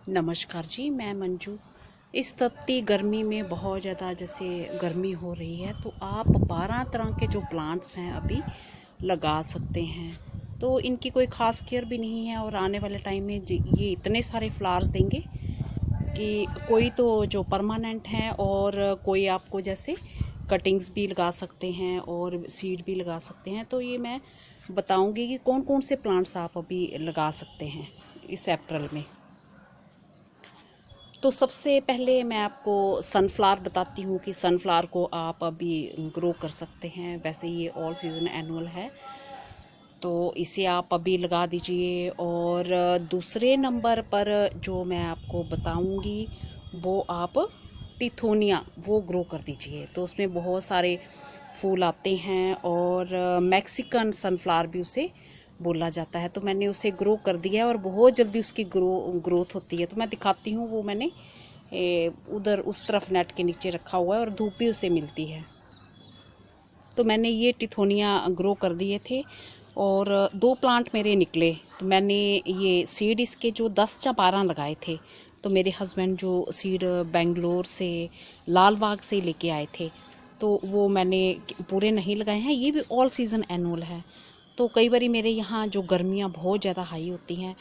नमस्कार जी, मैं मंजू। इस तपती गर्मी में बहुत ज़्यादा जैसे गर्मी हो रही है तो आप 12 तरह के जो प्लांट्स हैं अभी लगा सकते हैं। तो इनकी कोई ख़ास केयर भी नहीं है और आने वाले टाइम में ये इतने सारे फ्लावर्स देंगे कि कोई तो जो परमानेंट हैं और कोई आपको जैसे कटिंग्स भी लगा सकते हैं और सीड भी लगा सकते हैं। तो ये मैं बताऊंगी कि कौन कौन से प्लांट्स आप अभी लगा सकते हैं इस अप्रैल में। तो सबसे पहले मैं आपको सनफ्लावर बताती हूँ कि सनफ्लावर को आप अभी ग्रो कर सकते हैं। वैसे ये ऑल सीज़न एनुअल है तो इसे आप अभी लगा दीजिए। और दूसरे नंबर पर जो मैं आपको बताऊँगी वो आप टिथोनिया वो ग्रो कर दीजिए। तो उसमें बहुत सारे फूल आते हैं और मैक्सिकन सनफ्लावर भी उसे बोला जाता है। तो मैंने उसे ग्रो कर दिया है और बहुत जल्दी उसकी ग्रोथ होती है। तो मैं दिखाती हूँ, वो मैंने उधर उस तरफ नेट के नीचे रखा हुआ है और धूप भी उसे मिलती है। तो मैंने ये टिथोनिया ग्रो कर दिए थे और 2 प्लांट मेरे निकले। तो मैंने ये सीड इसके जो 10 या 12 लगाए थे। तो मेरे हस्बैंड जो सीड बेंगलोर से लाल बाग से लेके आए थे तो वो मैंने पूरे नहीं लगाए हैं। ये भी ऑल सीज़न एनुअल है। तो कई बार मेरे यहाँ जो गर्मियाँ बहुत ज़्यादा हाई होती हैं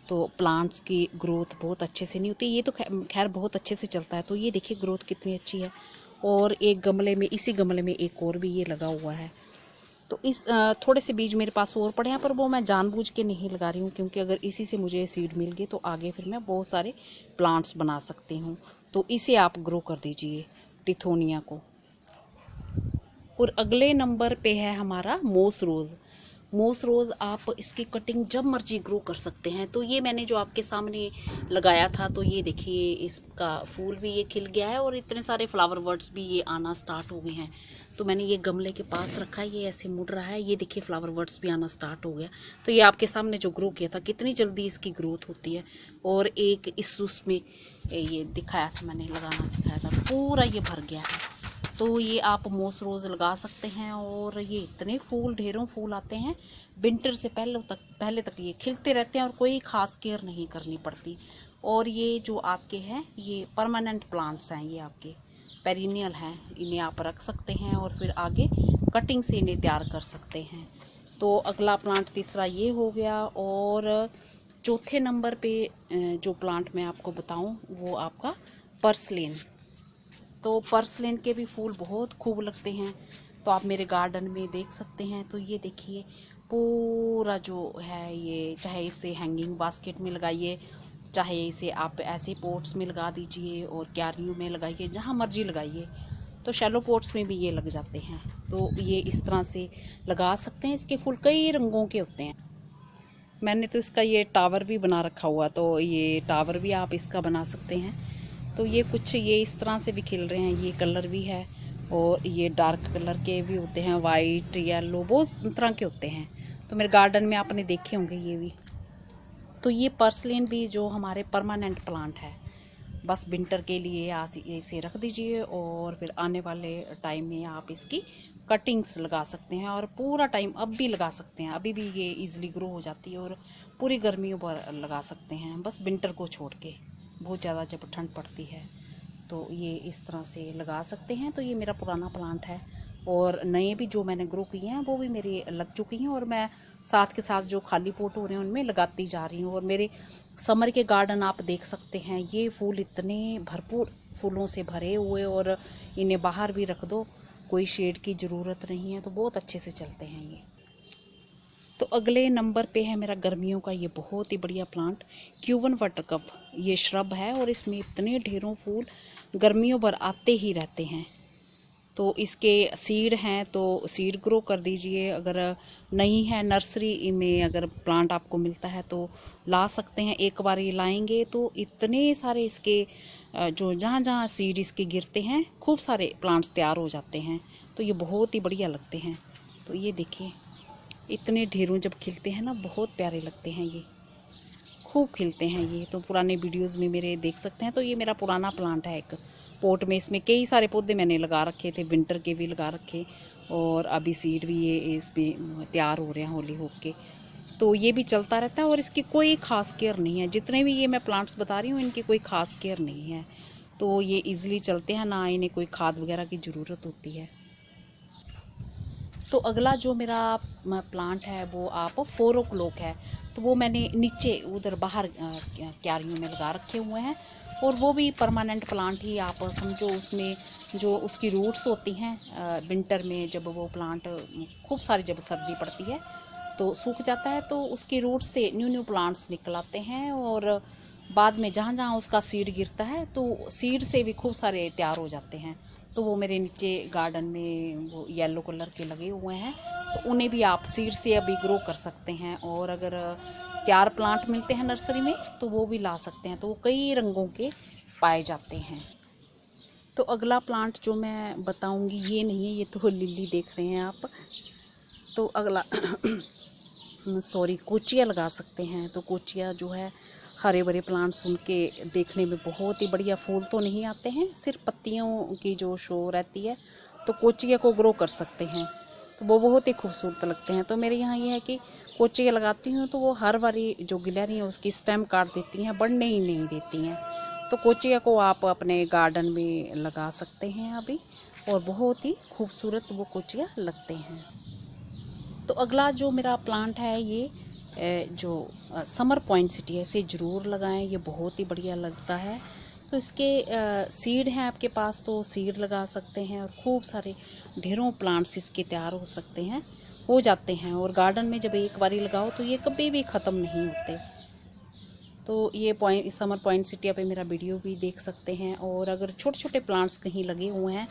तो प्लांट्स की ग्रोथ बहुत अच्छे से नहीं होती। ये तो खैर बहुत अच्छे से चलता है। तो ये देखिए ग्रोथ कितनी अच्छी है। और एक गमले में, इसी गमले में एक और भी ये लगा हुआ है। तो इस थोड़े से बीज मेरे पास और पड़े हैं पर वो मैं जानबूझ के नहीं लगा रही हूँ, क्योंकि अगर इसी से मुझे सीड मिल गई तो आगे फिर मैं बहुत सारे प्लांट्स बना सकती हूँ। तो इसे आप ग्रो कर दीजिए, टिथोनिया को। और अगले नंबर पे है हमारा मोस रोज़। मोस रोज़ आप इसकी कटिंग जब मर्जी ग्रो कर सकते हैं। तो ये मैंने जो आपके सामने लगाया था तो ये देखिए इसका फूल भी ये खिल गया है और इतने सारे फ्लावर बर्ड्स भी ये आना स्टार्ट हो गए हैं। तो मैंने ये गमले के पास रखा है, ये ऐसे मुड़ रहा है, ये देखिए फ्लावर बर्ड्स भी आना स्टार्ट हो गया। तो ये आपके सामने जो ग्रो किया था कितनी जल्दी इसकी ग्रोथ होती है। और एक इस उसमें ये दिखाया था, मैंने लगाना सिखाया था, तो पूरा ये भर गया है। तो ये आप मोस रोज़ लगा सकते हैं और ये इतने फूल, ढेरों फूल आते हैं। विंटर से पहले तक ये खिलते रहते हैं और कोई ख़ास केयर नहीं करनी पड़ती। और ये जो आपके हैं ये परमानेंट प्लांट्स हैं, ये आपके पेरिनियल हैं। इन्हें आप रख सकते हैं और फिर आगे कटिंग से इन्हें तैयार कर सकते हैं। तो अगला प्लांट तीसरा ये हो गया। और चौथे नंबर पे जो प्लांट मैं आपको बताऊं वो आपका पर्सलेन। तो पर्सलेन के भी फूल बहुत खूब लगते हैं। तो आप मेरे गार्डन में देख सकते हैं। तो ये देखिए पूरा जो है ये, चाहे इसे हैंगिंग बास्केट में लगाइए, चाहे इसे आप ऐसे पोट्स में लगा दीजिए और क्यारियों में लगाइए, जहाँ मर्जी लगाइए। तो शैलो पोट्स में भी ये लग जाते हैं। तो ये इस तरह से लगा सकते हैं। इसके फूल कई रंगों के होते हैं। मैंने तो इसका ये टावर भी बना रखा हुआ, तो ये टावर भी आप इसका बना सकते हैं। तो ये कुछ ये इस तरह से भी खिल रहे हैं, ये कलर भी है और ये डार्क कलर के भी होते हैं, वाइट, येलो, बहुत तरह के होते हैं। तो मेरे गार्डन में आपने देखे होंगे ये भी। तो ये पर्सलिन भी जो हमारे परमानेंट प्लांट है, बस विंटर के लिए आप इसे रख दीजिए और फिर आने वाले टाइम में आप इसकी कटिंग्स लगा सकते हैं और पूरा टाइम अब भी लगा सकते हैं। अभी भी ये इजीली ग्रो हो जाती है और पूरी गर्मियों पर लगा सकते हैं, बस विंटर को छोड़ के, बहुत ज़्यादा जब ठंड पड़ती है तो ये इस तरह से लगा सकते हैं। तो ये मेरा पुराना प्लांट है और नए भी जो मैंने ग्रो किए हैं वो भी मेरे लग चुकी हैं और मैं साथ के साथ जो खाली पोट हो रहे हैं उनमें लगाती जा रही हूँ। और मेरे समर के गार्डन आप देख सकते हैं, ये फूल इतने भरपूर फूलों से भरे हुए और इन्हें बाहर भी रख दो, कोई शेड की ज़रूरत नहीं है, तो बहुत अच्छे से चलते हैं ये। तो अगले नंबर पे है मेरा गर्मियों का ये बहुत ही बढ़िया प्लांट, क्यूबन बटरकप। ये श्रब है और इसमें इतने ढेरों फूल गर्मियों भर आते ही रहते हैं। तो इसके सीड हैं तो सीड ग्रो कर दीजिए। अगर नहीं है नर्सरी में, अगर प्लांट आपको मिलता है तो ला सकते हैं। एक बार ये लाएंगे तो इतने सारे इसके जो जहाँ जहाँ सीड इसके गिरते हैं खूब सारे प्लांट्स तैयार हो जाते हैं। तो ये बहुत ही बढ़िया लगते हैं। तो ये देखिए इतने ढेरों जब खिलते हैं ना, बहुत प्यारे लगते हैं, ये खूब खिलते हैं। ये तो पुराने वीडियोस में मेरे देख सकते हैं। तो ये मेरा पुराना प्लांट है एक पोट में, इसमें कई सारे पौधे मैंने लगा रखे थे, विंटर के भी लगा रखे और अभी सीड भी ये इसमें तैयार हो रहे हैं होली होप के। तो ये भी चलता रहता है और इसकी कोई ख़ास केयर नहीं है। जितने भी ये मैं प्लांट्स बता रही हूँ इनकी कोई ख़ास केयर नहीं है, तो ये इजीली चलते हैं, ना इन्हें कोई खाद वगैरह की ज़रूरत होती है। तो अगला जो मेरा प्लांट है वो आप 4 o'clock है, तो वो मैंने नीचे उधर बाहर क्यारियों में लगा रखे हुए हैं, और वो भी परमानेंट प्लांट ही आप समझो। उसमें जो उसकी रूट्स होती हैं विंटर में जब वो प्लांट खूब सारी जब सर्दी पड़ती है तो सूख जाता है, तो उसकी रूट्स से न्यू न्यू प्लांट्स निकल आते हैं, और बाद में जहाँ जहाँ उसका सीड गिरता है तो सीड से भी खूब सारे तैयार हो जाते हैं। तो वो मेरे नीचे गार्डन में वो येलो कलर के लगे हुए हैं, तो उन्हें भी आप सीड से अभी ग्रो कर सकते हैं। और अगर तैयार प्लांट मिलते हैं नर्सरी में तो वो भी ला सकते हैं, तो वो कई रंगों के पाए जाते हैं। तो अगला प्लांट जो मैं बताऊंगी ये नहीं है, ये तो लिली देख रहे हैं आप। तो अगला सॉरी कोचिया लगा सकते हैं। तो कोचिया जो है हरे भरे प्लांट्स उनके देखने में बहुत ही बढ़िया, फूल तो नहीं आते हैं, सिर्फ पत्तियों की जो शो रहती है, तो कोचिया को ग्रो कर सकते हैं, तो वो बहुत ही खूबसूरत लगते हैं। तो मेरे यहाँ ये है कि कोचिया लगाती हूँ तो वो हर बारी जो गिलहरी है उसकी स्टेम काट देती हैं, बढ़ने ही नहीं देती हैं। तो कोचिया को आप अपने गार्डन में लगा सकते हैं अभी, और बहुत ही खूबसूरत वो कोचिया लगते हैं। तो अगला जो मेरा प्लांट है ये जो समर पॉइंसेटिया, इसे ज़रूर लगाएं, ये बहुत ही बढ़िया लगता है। तो इसके सीड हैं आपके पास तो सीड लगा सकते हैं, और खूब सारे ढेरों प्लांट्स इसके तैयार हो जाते हैं। और गार्डन में जब एक बारी लगाओ तो ये कभी भी ख़त्म नहीं होते। तो ये समर पॉइंसेटिया पे मेरा वीडियो भी देख सकते हैं। और अगर छोटे छोटे प्लांट्स कहीं लगे हुए हैं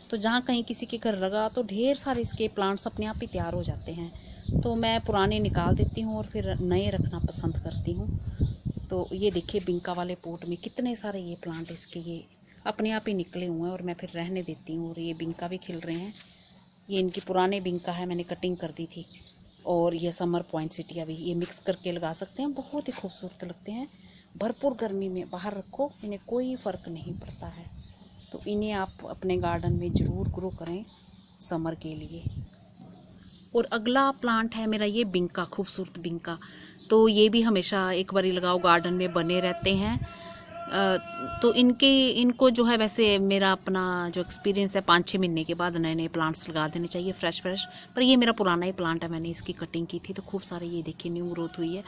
तो जहाँ कहीं किसी के घर लगा तो ढेर सारे इसके प्लांट्स अपने आप ही तैयार हो जाते हैं, तो मैं पुराने निकाल देती हूँ और फिर नए रखना पसंद करती हूँ। तो ये देखिए बिंका वाले पोट में कितने सारे ये प्लांट इसके ये अपने आप ही निकले हुए हैं, और मैं फिर रहने देती हूँ। और ये बिंका भी खिल रहे हैं, ये इनकी पुराने बिंका है, मैंने कटिंग कर दी थी। और ये समर पॉइंसेटिया भी ये मिक्स करके लगा सकते हैं, बहुत ही खूबसूरत लगते हैं। भरपूर गर्मी में बाहर रखो, इन्हें कोई फ़र्क नहीं पड़ता है। तो इन्हें आप अपने गार्डन में ज़रूर ग्रो करें समर के लिए। और अगला प्लांट है मेरा ये बिंका, खूबसूरत बिंका। तो ये भी हमेशा एक बारी लगाओ गार्डन में बने रहते हैं। तो इनको जो है, वैसे मेरा अपना जो एक्सपीरियंस है 5-6 महीने के बाद नए नए प्लांट्स लगा देने चाहिए फ्रेश। पर ये मेरा पुराना ही प्लांट है, मैंने इसकी कटिंग की थी, तो खूब सारे ये देखिए न्यू ग्रोथ हुई है,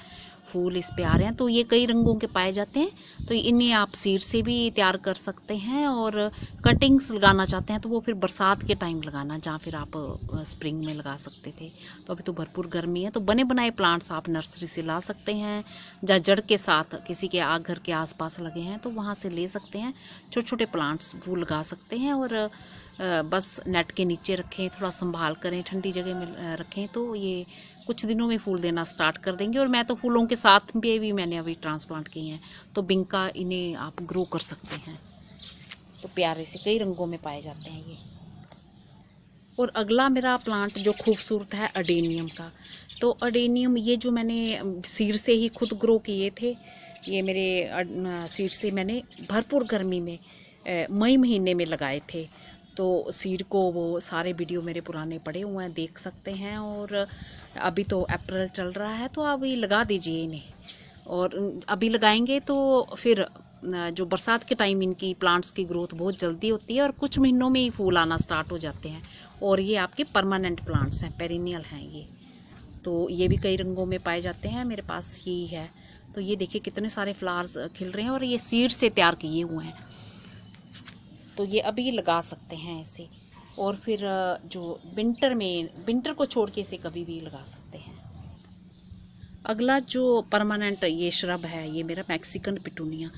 फूल इस पे आ रहे हैं। तो ये कई रंगों के पाए जाते हैं, तो इन्हें आप सीड से भी तैयार कर सकते हैं। और कटिंग्स लगाना चाहते हैं तो वो फिर बरसात के टाइम लगाना, जहाँ फिर आप स्प्रिंग में लगा सकते थे। तो अभी तो भरपूर गर्मी है, तो बने बनाए प्लांट्स आप नर्सरी से ला सकते हैं, या जड़ के साथ किसी के घर के आसपास लगे हैं तो वहाँ से ले सकते हैं। छोटे छोटे प्लांट्स वो लगा सकते हैं, और बस नेट के नीचे रखें, थोड़ा संभाल करें, ठंडी जगह में रखें, तो ये कुछ दिनों में फूल देना स्टार्ट कर देंगे। और मैं तो फूलों के साथ भी मैंने अभी ट्रांसप्लांट किए हैं, तो बिंका इन्हें आप ग्रो कर सकते हैं। तो प्यारे से कई रंगों में पाए जाते हैं ये। और अगला मेरा प्लांट जो खूबसूरत है अडेनियम का। तो अडेनियम ये जो मैंने सीड से ही खुद ग्रो किए थे, ये मेरे सीड से मैंने भरपूर गर्मी में मई महीने में लगाए थे। तो सीड को वो सारे वीडियो मेरे पुराने पड़े हुए हैं, देख सकते हैं। और अभी तो अप्रैल चल रहा है, तो अभी लगा दीजिए इन्हें। और अभी लगाएंगे तो फिर जो बरसात के टाइम इनकी प्लांट्स की ग्रोथ बहुत जल्दी होती है, और कुछ महीनों में ही फूल आना स्टार्ट हो जाते हैं। और ये आपके परमानेंट प्लांट्स हैं, पेरिनियल हैं ये। तो ये भी कई रंगों में पाए जाते हैं, मेरे पास यही है। तो ये देखिए कितने सारे फ्लावर्स खिल रहे हैं, और ये सीड से तैयार किए हुए हैं, तो ये अभी लगा सकते हैं ऐसे। और फिर जो विंटर को छोड़ के इसे कभी भी लगा सकते हैं। अगला जो परमानेंट ये श्रब है, ये मेरा मैक्सिकन पिटूनिया।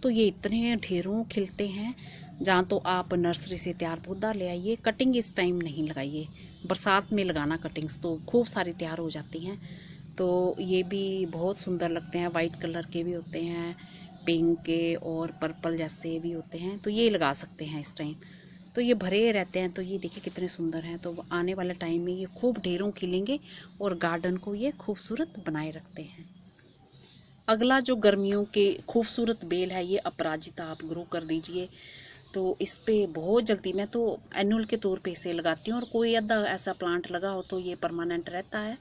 तो ये इतने ढेरों खिलते हैं, जहाँ तो आप नर्सरी से तैयार पौधा ले आइए। कटिंग इस टाइम नहीं लगाइए, बरसात में लगाना कटिंग्स, तो खूब सारी तैयार हो जाती हैं। तो ये भी बहुत सुंदर लगते हैं, वाइट कलर के भी होते हैं, पिंक के और पर्पल जैसे भी होते हैं। तो ये लगा सकते हैं इस टाइम, तो ये भरे रहते हैं। तो ये देखिए कितने सुंदर हैं। तो आने वाले टाइम में ये खूब ढेरों खिलेंगे, और गार्डन को ये खूबसूरत बनाए रखते हैं। अगला जो गर्मियों के खूबसूरत बेल है, ये अपराजिता आप ग्रो कर दीजिए। तो इस पे बहुत जल्दी, मैं तो एनुअल के तौर पे इसे लगाती हूँ, और कोई अद्धा ऐसा प्लांट लगा हो तो ये परमानेंट रहता है।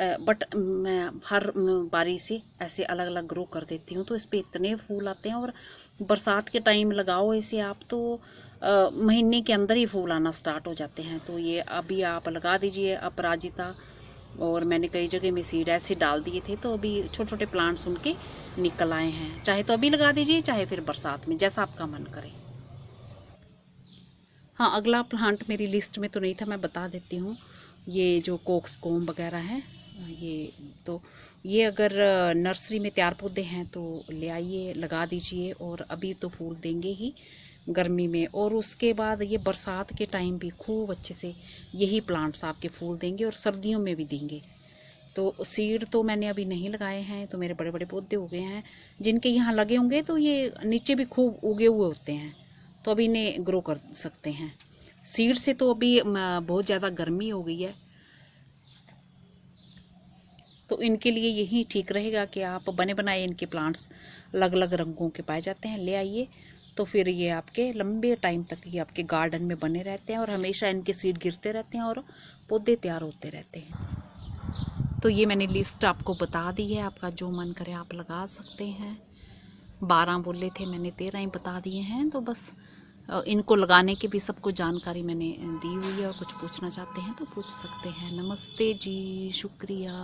बट मैं हर बारी से ऐसे अलग अलग ग्रो कर देती हूँ, तो इस पर इतने फूल आते हैं। और बरसात के टाइम लगाओ इसे आप, तो महीने के अंदर ही फूल आना स्टार्ट हो जाते हैं। तो ये अभी आप लगा दीजिए अपराजिता, और मैंने कई जगह में सीड ऐसे डाल दिए थे, तो अभी छोटे छोटे प्लांट्स उनके निकल आए हैं। चाहे तो अभी लगा दीजिए, चाहे फिर बरसात में, जैसा आपका मन करे। हाँ, अगला प्लांट मेरी लिस्ट में तो नहीं था, मैं बता देती हूँ। ये जो कोक्सकोम वगैरह है, ये तो ये अगर नर्सरी में तैयार पौधे हैं तो ले आइए, लगा दीजिए। और अभी तो फूल देंगे ही गर्मी में, और उसके बाद ये बरसात के टाइम भी खूब अच्छे से यही प्लांट्स आपके फूल देंगे, और सर्दियों में भी देंगे। तो सीड तो मैंने अभी नहीं लगाए हैं, तो मेरे बड़े बड़े पौधे हो गए हैं। जिनके यहाँ लगे होंगे तो ये नीचे भी खूब उगे हुए होते हैं, तो अभी इन्हें ग्रो कर सकते हैं। सीड से तो अभी बहुत ज़्यादा गर्मी हो गई है, तो इनके लिए यही ठीक रहेगा कि आप बने बनाए इनके प्लांट्स अलग अलग रंगों के पाए जाते हैं, ले आइए। तो फिर ये आपके लंबे टाइम तक ये आपके गार्डन में बने रहते हैं, और हमेशा इनके सीड गिरते रहते हैं और पौधे तैयार होते रहते हैं। तो ये मैंने लिस्ट आपको बता दी है, आपका जो मन करे आप लगा सकते हैं। 12 बोले थे, मैंने 13 ही बता दिए हैं। तो बस इनको लगाने की भी सबको जानकारी मैंने दी हुई है, और कुछ पूछना चाहते हैं तो पूछ सकते हैं। नमस्ते जी, शुक्रिया।